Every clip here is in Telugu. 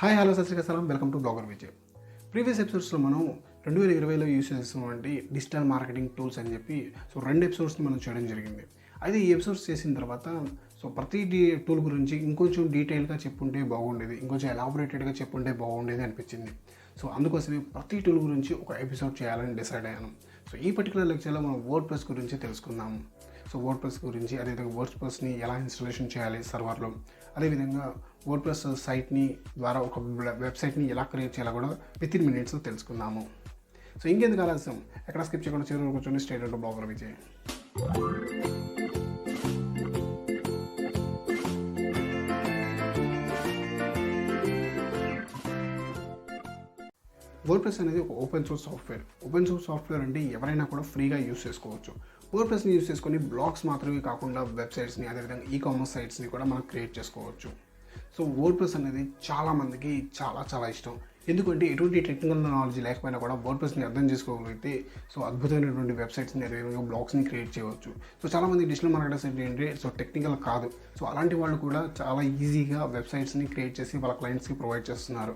హాయ్ హలో సత్ శ్రీ అకాల్ వెల్కమ్ టు bloggervj. ప్రీవియస్ ఎపిసోడ్స్లో మనం 2020లో యూస్ చేస్తున్నటువంటి డిజిటల్ మార్కెటింగ్ టూల్స్ అని చెప్పి రెండు ఎపిసోడ్స్ని మనం చేయడం జరిగింది. అయితే ఈ ఎపిసోడ్స్ చేసిన తర్వాత ప్రతి టూల్ గురించి ఇంకొంచెం డీటెయిల్గా చెప్పుంటే బాగుండేది, ఇంకొంచెం ఎలాబొరేటెడ్గా చెప్పుంటే బాగుండేది అనిపించింది. అందుకోసమే ప్రతి టూల్ గురించి ఒక ఎపిసోడ్ చేయాలని డిసైడ్ అయ్యాను. ఈ పర్టికులర్ లెక్చర్లో మనం వర్డ్ప్రెస్ గురించి తెలుసుకుందాము. వర్డ్ప్రెస్ గురించి, అదేవిధంగా వర్డ్ప్రెస్ని ఎలా ఇన్స్టాలేషన్ చేయాలి సర్వర్లో, అదేవిధంగా వర్డ్ప్రెస్ సైట్ని ద్వారా ఒక వెబ్సైట్ని ఎలా క్రియేట్ చేయాలో కూడా వితిన్ మినిట్స్లో తెలుసుకుందాము. ఇంకెందుకు ఆలస్యం, ఎక్కడ స్కిప్ చేయకుండా చివరి కూర్చొని స్ట్రైట్ టు bloggervj. వర్డ్ప్రెస్ అనేది ఒక open source software. Open source software అంటే ఎవరైనా కూడా ఫ్రీగా యూస్ చేసుకోవచ్చు. వర్డ్ప్రెస్ని యూస్ చేసుకొని బ్లాగ్స్ మాత్రమే కాకుండా వెబ్సైట్స్ని, అదేవిధంగా ఈకామర్స్ సైట్స్ని కూడా మనం క్రియేట్ చేసుకోవచ్చు. వర్డ్ప్రెస్ అనేది చాలామందికి చాలా ఇష్టం. ఎందుకంటే ఎటువంటి టెక్నికల్ నాలెడ్జ్ లేకపోయినా కూడా వర్డ్ప్రెస్ని అర్థం చేసుకోగలిగితే అద్భుతమైనటువంటి వెబ్సైట్స్ని, అదేవిధంగా బ్లాగ్స్ని క్రియేట్ చేయవచ్చు. చాలామంది డిజిటల్ మార్కెటర్స్ ఏంటంటే టెక్నికల్ కాదు. అలాంటి వాళ్ళు కూడా చాలా ఈజీగా వెబ్సైట్స్ని క్రియేట్ చేసి వాళ్ళ క్లయింట్స్కి ప్రొవైడ్ చేస్తున్నారు.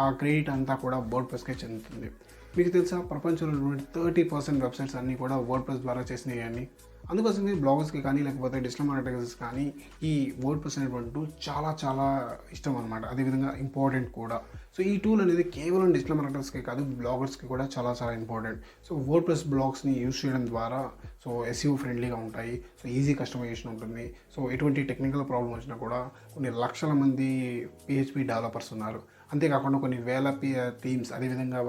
ఆ క్రెడిట్ అంతా కూడా వర్డ్ప్రెస్కే చెందుతుంది. మీకు తెలుసా, ప్రపంచంలో 30% వెబ్సైట్స్ అన్నీ కూడా వర్డ్ప్రెస్ ద్వారా చేసినాయి అని. అందుకోసమే బ్లాగర్స్కి కానీ, లేకపోతే డిజిటల్ మార్కెటర్స్ కానీ ఈ వర్డ్ప్రెస్ అనేటువంటి చాలా ఇష్టం అనమాట. అదేవిధంగా ఇంపార్టెంట్ కూడా. ఈ టూల్ అనేది కేవలం డిజిటల్ మార్కెటర్స్కి కాదు, బ్లాగర్స్కి కూడా చాలా ఇంపార్టెంట్. వర్డ్ప్రెస్ బ్లాగ్స్ని యూస్ చేయడం ద్వారా SEO ఫ్రెండ్లీగా ఉంటాయి. ఈజీ కస్టమైజేషన్ ఉంటుంది. ఎటువంటి టెక్నికల్ ప్రాబ్లం వచ్చినా కూడా కొన్ని లక్షల మంది PHP డెవలపర్స్ ఉన్నారు. అంతేకాకుండా కొన్ని వేల థీమ్స్, అదేవిధంగా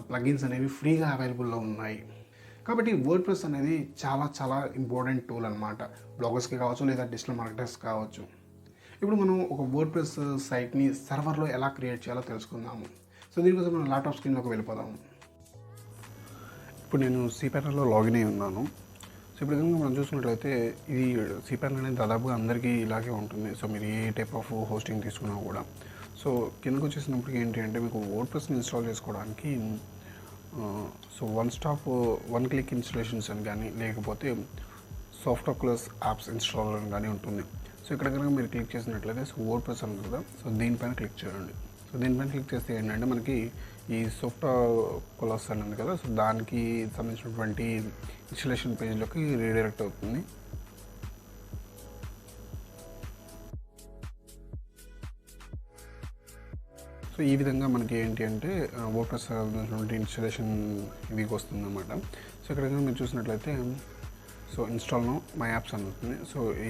ప్లగిన్స్ అనేవి ఫ్రీగా అవైలబుల్లో ఉన్నాయి. కాబట్టి వర్డ్ప్రెస్ అనేది చాలా ఇంపార్టెంట్ టూల్ అనమాట. బ్లాగర్స్కి కావచ్చు, లేదా డిజిటల్ మార్కెటర్స్ కావచ్చు. ఇప్పుడు మనం ఒక వర్డ్ప్రెస్ సైట్ని సర్వర్లో ఎలా క్రియేట్ చేయాలో తెలుసుకుందాము. దీనికోసం మనం ల్యాప్టాప్ స్క్రీన్లోకి వెళ్ళిపోదాము. ఇప్పుడు నేను cPanelలో లాగిన్ అయి ఉన్నాను. ఇప్పుడు కనుక మనం చూసుకున్నట్లయితే ఇది cPanel అనేది దాదాపుగా అందరికీ ఇలాగే ఉంటుంది. మీరు ఏ టైప్ ఆఫ్ హోస్టింగ్ తీసుకున్నా కూడా. కిందకు వచ్చేసినప్పటికీ ఏంటి అంటే, మీకు వర్డ్ప్రెస్ని ఇన్స్టాల్ చేసుకోవడానికి వన్ క్లిక్ ఇన్స్టాలేషన్స్ అని కానీ, లేకపోతే సాఫ్ట్వేర్ యాప్స్ ఇన్స్టాలర్ అని కానీ ఉంటుంది. ఇక్కడ కనుక మీరు క్లిక్ చేసినట్లయితే వర్డ్ప్రెస్ అని కదా, దీనిపైన క్లిక్ చేయండి. దీనిపైన క్లిక్ చేస్తే ఏంటంటే మనకి ఈ సాఫ్ట్వేర్ అని ఉంది కదా, దానికి సంబంధించినటువంటి ఇన్స్టాలేషన్ పేజ్లోకి రీడైరెక్ట్ అవుతుంది. ఈ విధంగా మనకి ఏంటి అంటే వర్డ్ప్రెస్ ఇన్స్టాలేషన్ ఇది వస్తుంది అన్నమాట. ఇక్కడ కనుక మీరు చూసినట్లయితే ఇన్స్టాల్ నౌ మై యాప్స్ అని ఉంటుంది.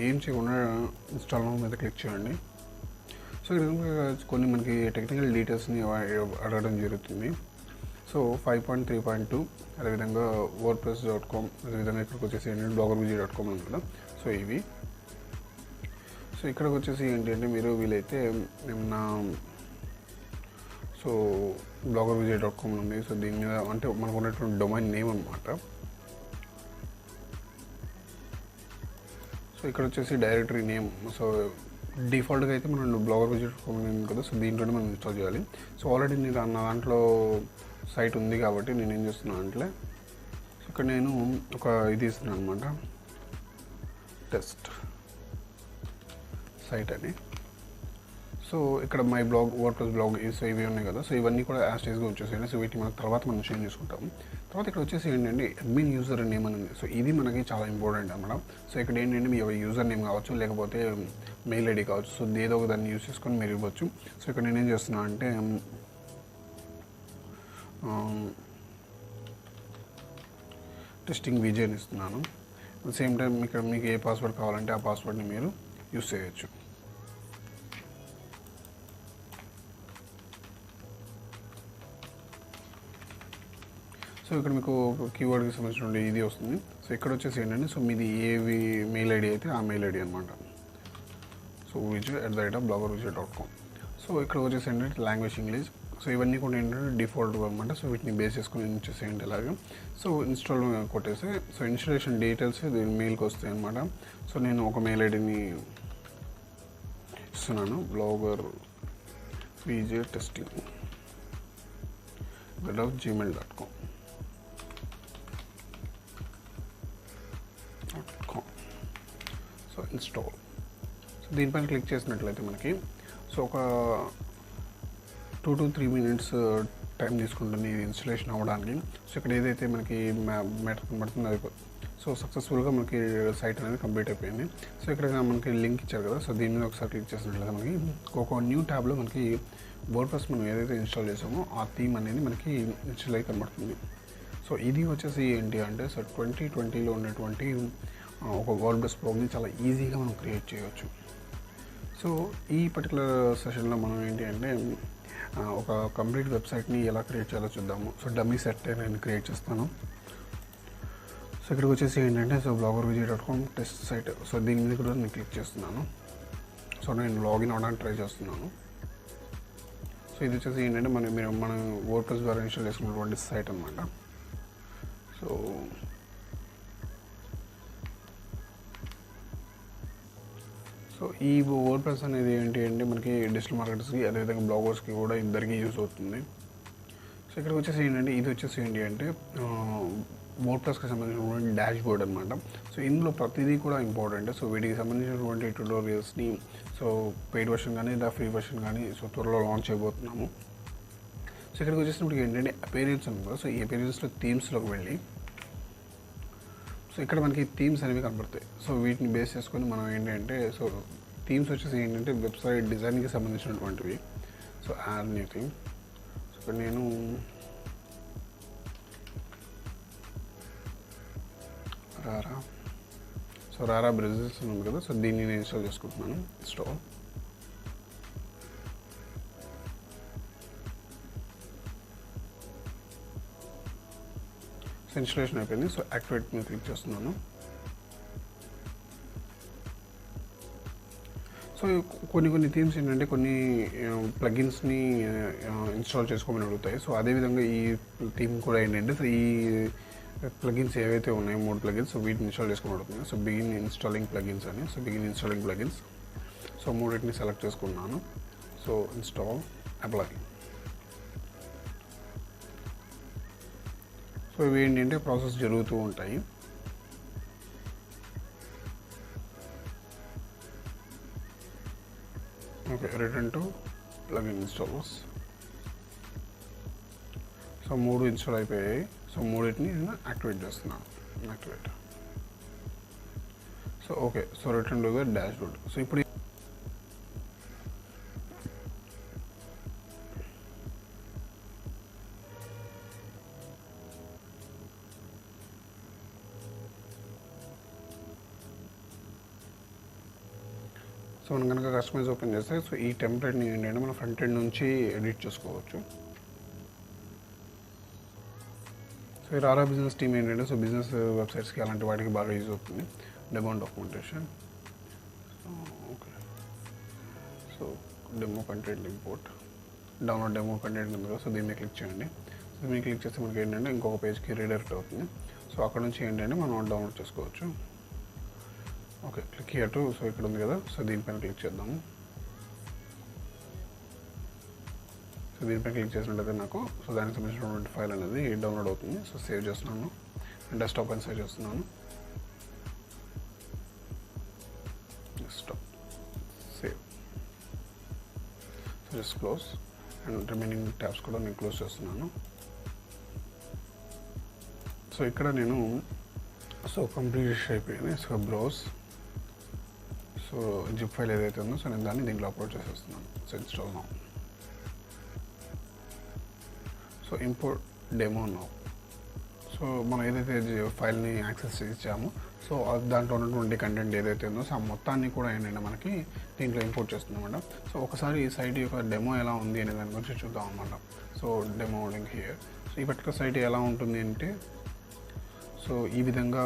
ఏం చేయకుండా ఇన్స్టాల్ నౌ మీద క్లిక్ చేయండి. ఇక్కడ కొన్ని మనకి టెక్నికల్ డీటెయిల్స్ని అడగడం జరుగుతుంది. 5.3.2 అదేవిధంగా wordpress.com, అదేవిధంగా ఇక్కడికి వచ్చేసి ఏంటంటే bloggervj.com ఉంది కదా. ఇవి ఇక్కడికి వచ్చేసి ఏంటి అంటే, మీరు వీలైతే ఏమన్నా bloggervj.com ఉంది. దీని మీద అంటే మనకు ఉన్నటువంటి డొమైన్ నేమ్ అనమాట. ఇక్కడ వచ్చేసి డైరెక్టరీ నేమ్. డిఫాల్ట్గా అయితే మనం bloggervj.com ఉంది కదా, దీంట్లోనే మనం ఇన్స్టాల్ చేయాలి. ఆల్రెడీ నేను నా దాంట్లో సైట్ ఉంది కాబట్టి నేను ఏం చేస్తున్నాను అంటే, ఇక్కడ నేను ఒక ఇది ఇస్తున్నాను అనమాట, టెస్ట్ సైట్ అని. ఇక్కడ మై బ్లాగ్, వర్డ్ప్రెస్ బ్లాగ్ ఇవి ఉన్నాయి కదా. ఇవన్నీ కూడా యాస్టేజ్గా వచ్చేసాయి. వీటిని మనం తర్వాత మనం చేంజ్ చేసుకుంటాము. తర్వాత ఇక్కడ వచ్చేసి ఏంటంటే అడ్మిన్ యూజర్ నేమ్ అని ఉంది. ఇది మనకి చాలా ఇంపార్టెంట్ అన్నమాట. ఇక్కడ ఏంటంటే మీ యూజర్ నేమ్ కావచ్చు, లేకపోతే మెయిల్ ఐడి కావచ్చు. ఏదో ఒక దాన్ని యూజ్ చేసుకొని మీరు ఇవ్వచ్చు. ఇక్కడ నేనేం చేస్తున్నా అంటే టెస్టింగ్ విజయ్ అని ఇస్తున్నాను. సేమ్ టైం ఇక్కడ మీకు ఏ పాస్వర్డ్ కావాలంటే ఆ పాస్వర్డ్ని మీరు యూజ్ చేయొచ్చు. ఇక్కడ మీకు కీవర్డ్కి సంబంధించిన ఇది వస్తుంది. ఇక్కడ వచ్చేసి ఏంటంటే మీది ఏవి మెయిల్ ఐడి అయితే ఆ మెయిల్ ఐడి అనమాట. vijay@bloggervj.com. ఇక్కడ వచ్చేసి ఏంటంటే లాంగ్వేజ్ ఇంగ్లీష్. ఇవన్నీ కూడా ఏంటంటే డిఫాల్ట్గా అనమాట. వీటిని బేస్ చేసుకొని ఇచ్చేసేయండి ఇలాగా. ఇన్స్టాల్ కొట్టేసి ఇన్స్టాలేషన్ డీటెయిల్స్ దీని మెయిల్కి వస్తాయి అనమాట. నేను ఒక మెయిల్ ఐడిని ఇస్తున్నాను, bloggervj.testing@gmail.com. ఇన్స్టాల్. దీనిపైన క్లిక్ చేసినట్లయితే మనకి ఒక 2 to 3 మినిట్స్ టైం తీసుకుంటుంది ఇది ఇన్స్టలేషన్ అవ్వడానికి. సో ఇక్కడ ఏదైతే మనకి మ్యాటర్ కనబడుతుందో అది సో సక్సెస్ఫుల్గా మనకి సైట్ అనేది కంప్లీట్ అయిపోయింది. సో ఇక్కడ మనకి లింక్ ఇచ్చారు కదా, సో దీని మీద ఒకసారి క్లిక్ చేసినట్లయితే మనకి ఒక న్యూ ట్యాబ్లో మనకి వర్డ్ప్రెస్ మనం ఏదైతే ఇన్స్టాల్ చేసామో ఆ థీమ్ అనేది మనకి ఇన్స్టాల్ అయ్యి కనబడుతుంది. సో ఇది వచ్చేసి ఏంటి అంటే సో 2020లో ఉన్నటువంటి ఒక వర్డ్ప్రెస్ ప్రోగ్రామ్ని చాలా ఈజీగా మనం క్రియేట్ చేయవచ్చు. సో ఈ పర్టికులర్ సెషన్లో మనం ఏంటి అంటే ఒక కంప్లీట్ వెబ్సైట్ని ఎలా క్రియేట్ చేయాలో చూద్దాము. సో డమ్మీ సెట్ నేను క్రియేట్ చేస్తాను. సో ఇక్కడికి వచ్చేసి ఏంటంటే so bloggervj.com test site. So దీని మీద కూడా నేను క్లిక్ చేస్తున్నాను. సో నేను లాగిన్ అవ్వడానికి ట్రై చేస్తున్నాను. సో ఇది వచ్చేసి ఏంటంటే మన వర్డ్ప్రెస్ ద్వారా ఇన్స్టాల్ చేసుకున్నటువంటి సైట్ అనమాట. సో ఈ వర్డ్ప్రెస్ అనేది ఏంటి అంటే మనకి డిజిటల్ మార్కెటర్స్కి అదేవిధంగా బ్లాగర్స్కి కూడా ఇద్దరికి యూజ్ అవుతుంది. సో ఇక్కడికి వచ్చేసి ఏంటంటే ఇది వచ్చేసి ఏంటి అంటే వర్డ్ప్రెస్కి సంబంధించినటువంటి డాష్ బోర్డ్ అనమాట. సో ఇందులో ప్రతిదీ కూడా ఇంపార్టెంట్. సో వీటికి సంబంధించినటువంటి ట్యుటోరియల్స్ని సో పెయిడ్ వర్షన్ కానీ లేదా ఫ్రీ వర్షన్ కానీ సో త్వరలో లాంచ్ చేయబోతున్నాము. సో ఇక్కడికి వచ్చేసినప్పుడు ఏంటంటే అపీరియన్స్ అనమాట. సో ఈ అపీరియన్స్లో థీమ్స్లోకి వెళ్ళి సో ఇక్కడ మనకి థీమ్స్ అనేవి కనబడతాయి. సో వీటిని బేస్ చేసుకొని మనం ఏంటంటే సో థీమ్స్ వచ్చేసి ఏంటంటే వెబ్సైట్ డిజైన్కి సంబంధించినటువంటివి. So add new theme. So ఇక్కడ నేను రారా బ్రెజిల్స్ ఉంది కదా, సో దీన్ని నేను ఇన్స్టాల్ చేసుకుంటున్నాను. ఇన్స్టాల్. ఇన్స్టాలేషన్ అయిపోయింది. సో యాక్టివేట్ మీద క్లిక్ చేస్తున్నాను. సో కొన్ని థీమ్స్ ఏంటంటే కొన్ని ప్లగిన్స్ని ఇన్స్టాల్ చేసుకోమని అడుగుతాయి. సో అదేవిధంగా ఈ థీమ్ కూడా ఏంటంటే సో ఈ ప్లగిన్స్ ఏవైతే ఉన్నాయో 3 ప్లగిన్స్ సో వీటిని ఇన్స్టాల్ చేసుకోమని అడుగుతుంది. సో బిగిన్ ఇన్స్టాలింగ్ ప్లగిన్స్ అని. So begin installing plugins. So 3 select చేసుకున్నాను. So install apply. సో ఇవి ఏంటంటే ప్రాసెస్ జరుగుతూ ఉంటాయి. Okay, return to plugin installers. So 3 install అయిపోయాయి. సో 3 నేను యాక్టివేట్ చేస్తున్నాను. Activate. So okay, so return to the dashboard. So ఇప్పుడు సో మనం కనుక కస్టమైజ్ ఓపెన్ చేస్తే సో ఈ టెంప్లెట్ని ఏంటంటే మనం ఫ్రంట్ ఎండ్ నుంచి ఎడిట్ చేసుకోవచ్చు. సో ఈ రారా బిజినెస్ టీమ్ ఏంటంటే సో బిజినెస్ వెబ్సైట్స్కి అలాంటి వాటికి బాగా యూజ్ అవుతుంది. Demo documentation. Okay, so demo content import. Download demo content ఉంది కదా, సో దీన్ని క్లిక్ చేయండి. సో దీన్ని క్లిక్ చేస్తే మనకి ఏంటంటే ఇంకొక పేజ్కి రీడైరెక్ట్ అవుతుంది. సో అక్కడ నుంచి ఏంటంటే మనం డౌన్లోడ్ చేసుకోవచ్చు. Okay, click here to. So ఇక్కడ ఉంది కదా, సో దీనిపైన క్లిక్ చేద్దాము. సో దీనిపైన క్లిక్ చేసినట్లయితే నాకు సో దానికి సంబంధించినటువంటి ఫైల్ అనేది డౌన్లోడ్ అవుతుంది. సో సేవ్ చేస్తున్నాను. డెస్క్టాప్ అని సేవ్ చేస్తున్నాను. Desktop save. So just close and remaining tabs కూడా నేను క్లోజ్ చేస్తున్నాను. సో ఇక్కడ నేను సో కంప్లీట్ అయిపోయింది. So browse. So zip file ఏదైతే ఉందో సో నేను దాన్ని దీంట్లో అప్లోడ్ చేసేస్తున్నాను. So install now. So import demo now. So మనం ఏదైతే ఫైల్ని యాక్సెస్ ఇచ్చామో సో దాంట్లో ఉన్నటువంటి కంటెంట్ ఏదైతే ఉందో సో ఆ మొత్తాన్ని కూడా ఏంటంటే మనకి దీంట్లో ఇంపోర్ట్ చేస్తుంది అనమాట. సో ఒకసారి ఈ సైట్ యొక్క డెమో ఎలా ఉంది అనే దాని గురించి చూద్దాం అనమాట. So demo link here. So ఈ పర్టికులర్ సైట్ ఎలా ఉంటుంది అంటే సో ఈ విధంగా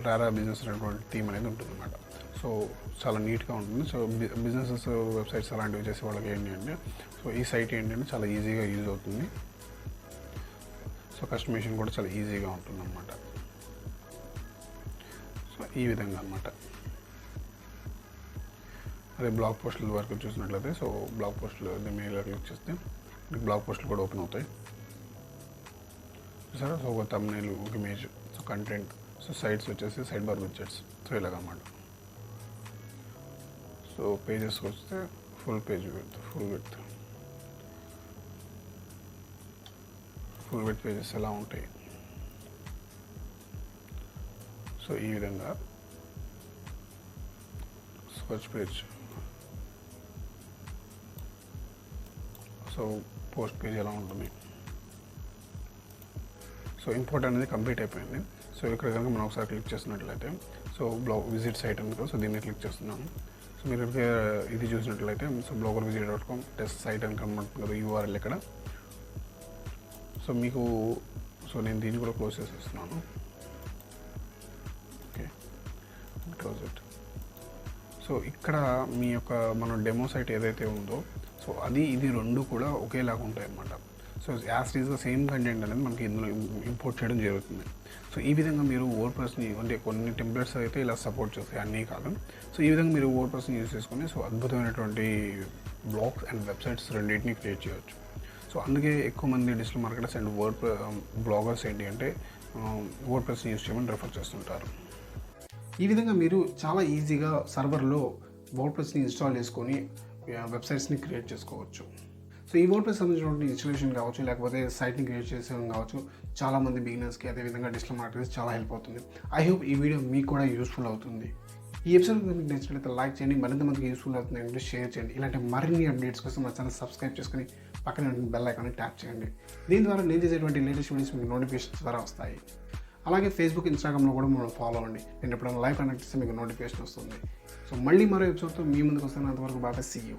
రారా బిజినెస్ అనేటువంటి థీమ్ అనేది ఉంటుంది అనమాట. సో చాలా నీట్గా ఉంటుంది. సో బిజినెసెస్ వెబ్సైట్స్ అలాంటివి చేసే వాళ్ళకి ఏంటి అంటే సో ఈ సైట్ ఏంటంటే చాలా ఈజీగా యూజ్ అవుతుంది. సో కస్టమైజేషన్ కూడా చాలా ఈజీగా ఉంటుంది అనమాట. సో ఈ విధంగా అనమాట. అదే బ్లాగ్ పోస్టుల వరకు చూసినట్లయితే సో బ్లాగ్ పోస్టులు మెయిల్ క్లిక్ చేస్తే బ్లాగ్ పోస్టులు కూడా ఓపెన్ అవుతాయి. సరే, సో ఒక థంబ్నెయిల్, ఒక image, so content, so sites వచ్చేసి సైడ్ బార్ విడ్జెట్స్. సో ఇలాగన్నమాట. సో పేజెస్కి వస్తే full page width, full width. Full width pages ఎలా ఉంటాయి. సో ఈ విధంగా search page, so post page ఎలా ఉంటుంది. సో ఇంపోర్ట్ అనేది కంప్లీట్ అయిపోయింది. సో ఇక్కడ కనుక మనం ఒకసారి క్లిక్ చేసినట్లయితే సో విజిట్ సైట్ ఉంది కదా, సో దీన్ని క్లిక్ చేస్తున్నాను. సో మీరు ఇది చూసినట్లయితే సో bloggervj.com టెస్ట్ సైట్ అని కనబడుతుంది కదా URL ఇక్కడ. సో మీకు నేను దీన్ని కూడా క్లోజ్ చేసేస్తున్నాను. Okay, close it. సో ఇక్కడ మీ యొక్క మన డెమో సైట్ ఏదైతే ఉందో సో అది ఇది రెండు కూడా ఒకేలాగా ఉంటాయి అన్నమాట. సో యాజ్ ఈజ్గా సేమ్ కంటెంట్ అనేది మనకి ఇందులో ఇంపోర్ట్ చేయడం జరుగుతుంది. సో ఈ విధంగా మీరు వర్డ్ప్రెస్ని అంటే కొన్ని టెంప్లెట్స్ అయితే ఇలా సపోర్ట్ చేస్తాయి, అన్నీ కాదు. సో ఈ విధంగా మీరు వర్డ్ప్రెస్ని యూజ్ చేసుకొని సో అద్భుతమైనటువంటి బ్లాగ్స్ అండ్ వెబ్సైట్స్ రెండింటిని క్రియేట్ చేయవచ్చు. సో అందుకే ఎక్కువ మంది డిజిటల్ మార్కెటర్స్ అండ్ బ్లాగర్స్ ఏంటి అంటే వర్డ్ప్రెస్ని యూజ్ చేయమని రెఫర్ చేస్తుంటారు. ఈ విధంగా మీరు చాలా ఈజీగా సర్వర్లో వర్డ్ప్రెస్ని ఇన్స్టాల్ చేసుకొని వెబ్సైట్స్ని క్రియేట్ చేసుకోవచ్చు. సో ఈ వర్డ్ప్రెస్ సంబంధించినటువంటి ఇన్స్టాలేషన్ కావచ్చు, లేకపోతే సైట్ని క్రియేట్ చేసేయడం కావచ్చు, చాలామంది బిగినర్స్కి అదేవిధంగా డిజిటల్ మార్కెటర్స్ చాలా హెల్ప్ అవుతుంది. ఐ హోప్ ఈ వీడియో మీకు కూడా యూస్ఫుల్ అవుతుంది. ఈ ఎపిసోడ్ మీకు నచ్చినట్లయితే లైక్ చేయండి, మరింత మందికి యూస్ఫుల్ అవుతుంది అంటే షేర్ చేయండి. ఇలాంటి మరిన్ని అప్డేట్స్ కోసం మా ఛానల్ సబ్స్క్రైబ్ చేసుకుని పక్కన బెల్ ఐకాన్ని ట్యాప్ చేయండి. దీని ద్వారా నేను చేసేటువంటి లేటెస్ట్ వీడియోస్ మీకు నోటిఫికేషన్స్ ద్వారా వస్తాయి. అలాగే ఫేస్బుక్, ఇన్స్టాగ్రామ్లో కూడా మనం ఫాలో అవ్వండి. నేను ఎప్పుడైనా లైవ్ కనెక్ట్ చేస్తే మీకు నోటిఫికేషన్ వస్తుంది. సో మళ్ళీ మరో ఎపిసోడ్తో మీ ముందుకు వస్తాను. అంతవరకు బాగా సీ యూ.